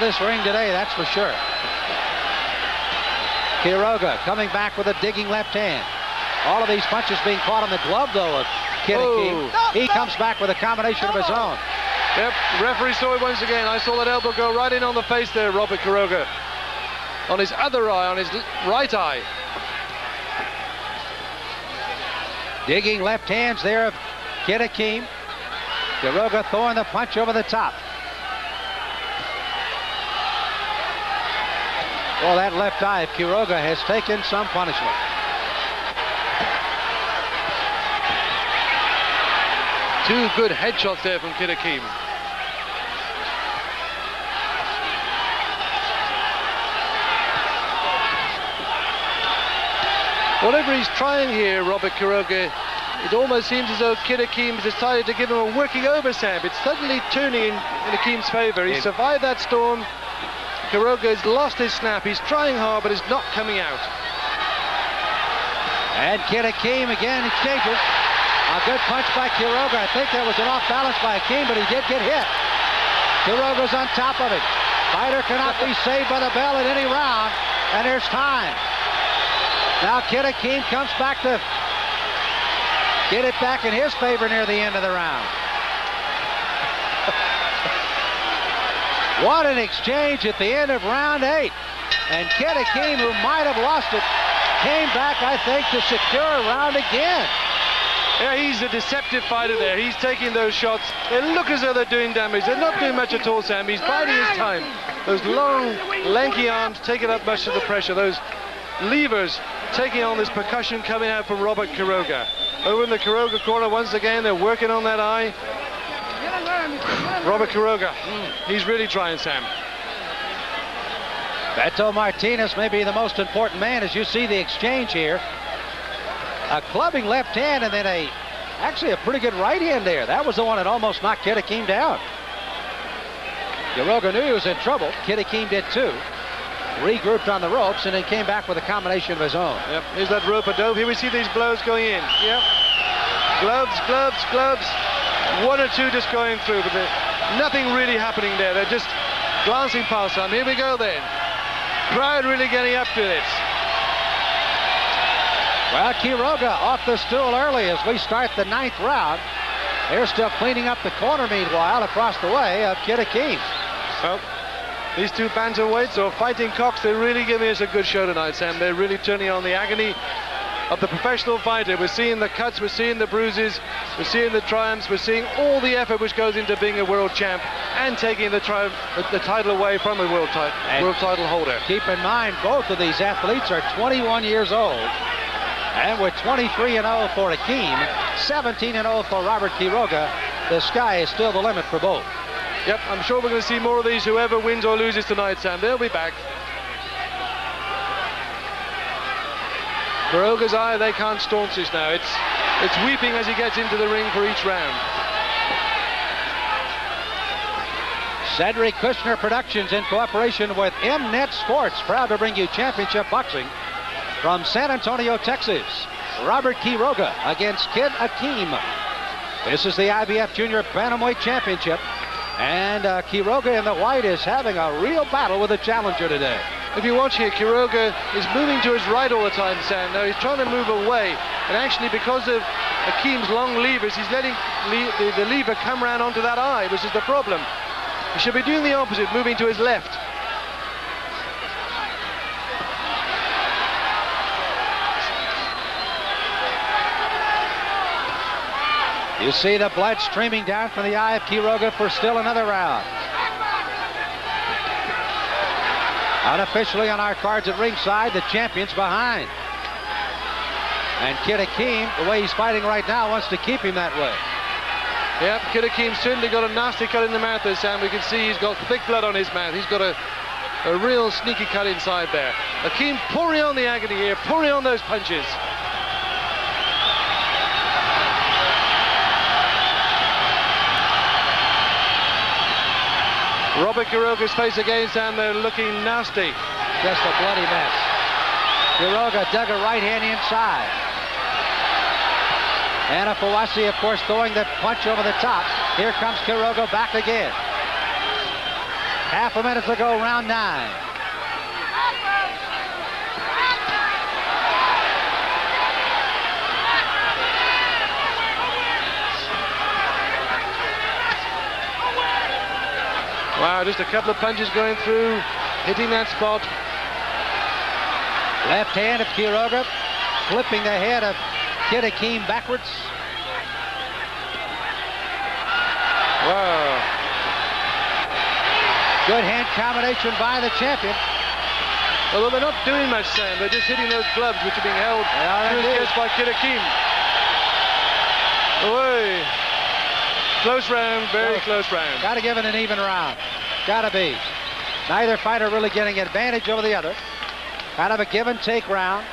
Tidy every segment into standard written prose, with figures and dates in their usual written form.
this ring today, that's for sure. Quiroga coming back with a digging left hand. All of these punches being caught on the glove, though, of Kid Akeem. He comes back with a combination of his own. Yep, the referee saw it once again. I saw that elbow go right in on the face there, Robert Quiroga. On his other eye, on his right eye. Digging left hands there of Kid Akeem. Quiroga throwing the punch over the top. Well, that left eye of Quiroga has taken some punishment. Two good headshots there from Kid Akeem. Whatever he's trying here, Robert Quiroga, it almost seems as though Kid Akeem decided to give him a working over stab. It's suddenly turning in Akeem's favor. He survived that storm. Quiroga has lost his snap. He's trying hard, but it's not coming out. And Kid Akeem again exchanges. A good punch by Quiroga. I think that was an off balance by Akeem, but he did get hit. Quiroga's on top of it. Fighter cannot be saved by the bell in any round, and there's time. Now Kid Akeem comes back to get it back in his favor near the end of the round. What an exchange at the end of round 8. And Kid Akeem, who might have lost it, came back, I think, to secure a round again. Yeah, he's a deceptive fighter there. He's taking those shots. They look as though they're doing damage. They're not doing much at all, Sam. He's biding his time. Those long, lanky arms taking up much of the pressure. Those levers taking on this percussion coming out from Robert Quiroga. Over in the Quiroga corner once again, they're working on that eye. Robert Quiroga, he's really trying, Sam. Beto Martinez may be the most important man as you see the exchange here. A clubbing left hand and then actually a pretty good right hand there. That was the one that almost knocked Kid Akeem down. Quiroga knew he was in trouble. Kid Akeem did too. Regrouped on the ropes and then came back with a combination of his own. Yep, here's that rope-a-dope. Here we see these blows going in. Yep. Gloves, gloves, gloves. One or two just going through, but nothing really happening there. They're just glancing past them. Here we go then. Crowd really getting up to this. Well, Quiroga off the stool early as we start the 9th round. They're still cleaning up the corner meanwhile across the way of Kid Akeem. Well, these two bantamweights or fighting cocks, they're really giving us a good show tonight, Sam. They're really turning on the agony of the professional fighter. We're seeing the cuts, we're seeing the bruises, we're seeing the triumphs, we're seeing all the effort which goes into being a world champ and taking the title away from a world title holder. Keep in mind, both of these athletes are 21 years old. And with 23-0 for Akeem, 17-0 for Robert Quiroga, the sky is still the limit for both. Yep, I'm sure we're going to see more of these, whoever wins or loses tonight, Sam. They'll be back. Quiroga's eye, they can't staunch this now. It's weeping as he gets into the ring for each round. Cedric Kushner Productions in cooperation with Mnet Sports, proud to bring you championship boxing from San Antonio, Texas. Robert Quiroga against Kid Akeem. This is the IBF Junior Bantamweight Championship. And Quiroga in the white is having a real battle with the challenger today. If you watch here, Quiroga is moving to his right all the time, Sam. Now he's trying to move away. And actually, because of Akeem's long levers, he's letting the lever come round onto that eye, which is the problem. He should be doing the opposite, moving to his left. You see the blood streaming down from the eye of Quiroga for still another round. Unofficially on our cards at ringside, the champion's behind. And Kid Akeem, the way he's fighting right now, wants to keep him that way. Yep, Kid Akeem certainly got a nasty cut in the mouth there, Sam. We can see he's got thick blood on his mouth. He's got a real sneaky cut inside there. Akeem pouring on the agony here, pouring on those punches. Robert Quiroga's face again, Sam, they're looking nasty. Just a bloody mess. Quiroga dug a right hand inside. Anifowoshe, of course, throwing the punch over the top. Here comes Quiroga back again. Half a minute to go, round 9. Wow, just a couple of punches going through, hitting that spot. Left hand of Quiroga, flipping the head of Kid Akeem backwards. Wow. Good hand combination by the champion. Although they're not doing much, Sam, they're just hitting those gloves which are being held by Kid Akeem. Away. Close round, very close round. Got to give it an even round. Got to be. Neither fighter really getting advantage over the other. Kind of a give and take round.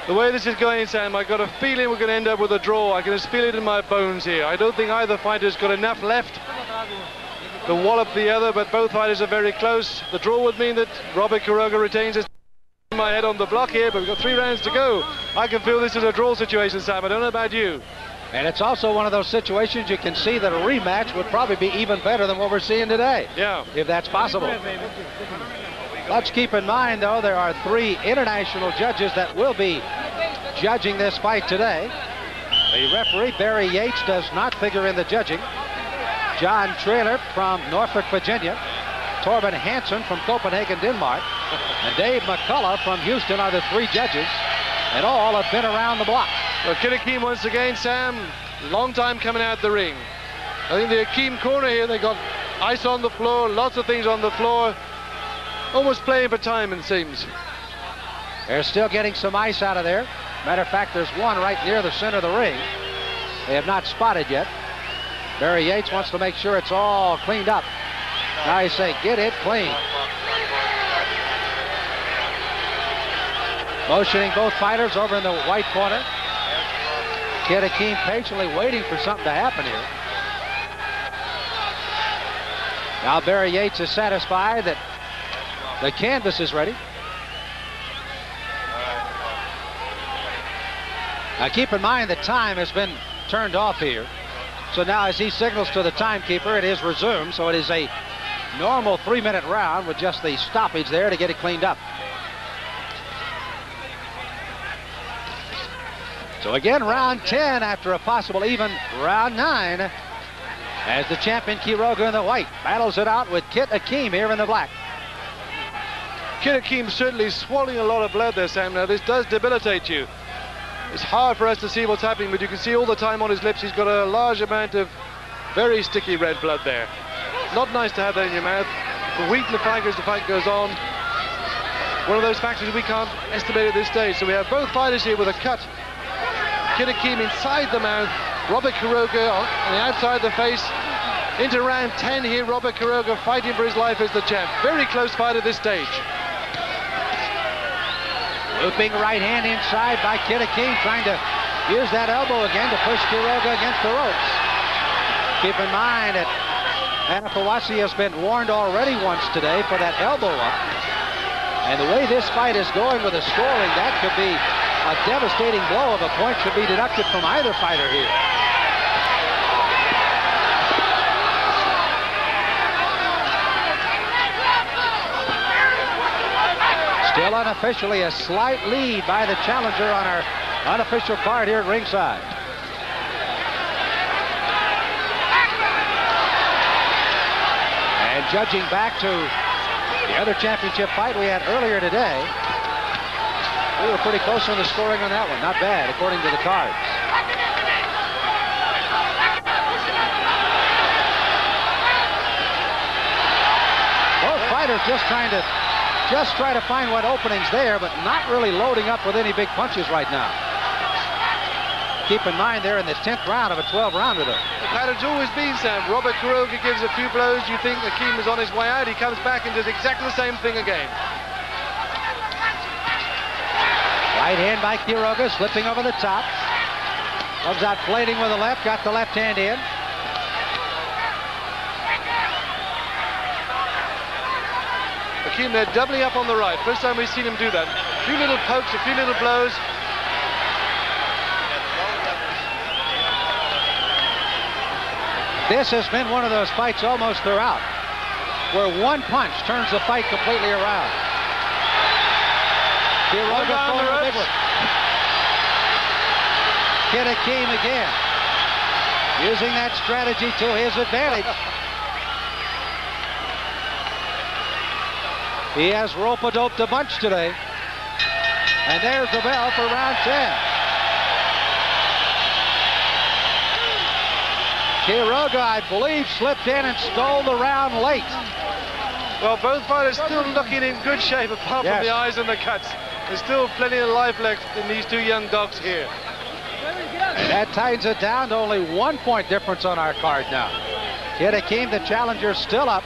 The way this is going, Sam, I've got a feeling we're going to end up with a draw. I can just feel it in my bones here. I don't think either fighter's got enough left to wallop the other, but both fighters are very close. The draw would mean that Robert Quiroga retains his my head on the block here, but we've got 3 rounds to go. I can feel this is a draw situation, Sam. I don't know about you. And it's also one of those situations you can see that a rematch would probably be even better than what we're seeing today. Yeah. If that's possible. Let's keep in mind, though, there are 3 international judges that will be judging this fight today. The referee, Barry Yates, does not figure in the judging. John Trailer from Norfolk, Virginia. Torben Hansen from Copenhagen, Denmark. And Dave McCullough from Houston are the 3 judges. And all have been around the block. Well, Kid Akeem once again, Sam, long time coming out the ring. I think the Akeem corner here, they got ice on the floor, lots of things on the floor. Almost playing for time, it seems. They're still getting some ice out of there. Matter of fact, there's one right near the center of the ring. They have not spotted yet. Barry Yates wants to make sure it's all cleaned up. Now he's saying, get it clean. Motioning both fighters over in the white corner. Kid Akeem patiently waiting for something to happen here. Now Barry Yates is satisfied that the canvas is ready. Now keep in mind the time has been turned off here. So now as he signals to the timekeeper, it is resumed. So it is a normal 3-minute round with just the stoppage there to get it cleaned up. So again, round 10 after a possible even round 9 as the champion Quiroga in the white battles it out with Kid Akeem here in the black. Kid Akeem certainly swallowing a lot of blood there, Sam. Now this does debilitate you. It's hard for us to see what's happening, but you can see all the time on his lips he's got a large amount of very sticky red blood there. Not nice to have that in your mouth. The wheat in the fight as the fight goes on. One of those factors we can't estimate at this stage. So we have both fighters here with a cut. Kid Akeem inside the mouth. Robert Quiroga on the outside of the face. Into round 10 here, Robert Quiroga fighting for his life as the champ. Very close fight at this stage. Looping right hand inside by Kid Akeem, trying to use that elbow again to push Quiroga against the ropes. Keep in mind that Anifowoshe has been warned already once today for that elbow up. And the way this fight is going with the scoring, that could be a devastating blow of a point should be deducted from either fighter here. Still unofficially a slight lead by the challenger on our unofficial card here at ringside. And judging back to the other championship fight we had earlier today, we were pretty close on the scoring on that one. Not bad, according to the cards. Both fighters just try to find what opening's there, but not really loading up with any big punches right now. Keep in mind they're in the 10th round of a 12-rounder though. The pattern's always been, Sam. Robert Quiroga gives a few blows. You think Akeem is on his way out. He comes back and does exactly the same thing again. Right hand by Quiroga, slipping over the top. Comes out flading with the left, got the left hand in. Akeem, they're doubling up on the right. First time we've seen him do that. A few little pokes, a few little blows. This has been one of those fights almost throughout. where one punch turns the fight completely around. Quiroga throwing a big one. Kid Akeem again, using that strategy to his advantage. He has rope-a-doped a bunch today. And there's the bell for round 10. Quiroga, I believe, slipped in and stole the round late. Well, both fighters still looking in good shape apart from the eyes and the cuts. There's still plenty of life left in these two young dogs here. That tightens it down to only 1 point difference on our card now. Kid Akeem, the challenger, still up.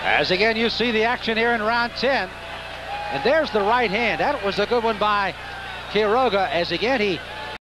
As again, you see the action here in round 10. And there's the right hand. That was a good one by Quiroga, as again he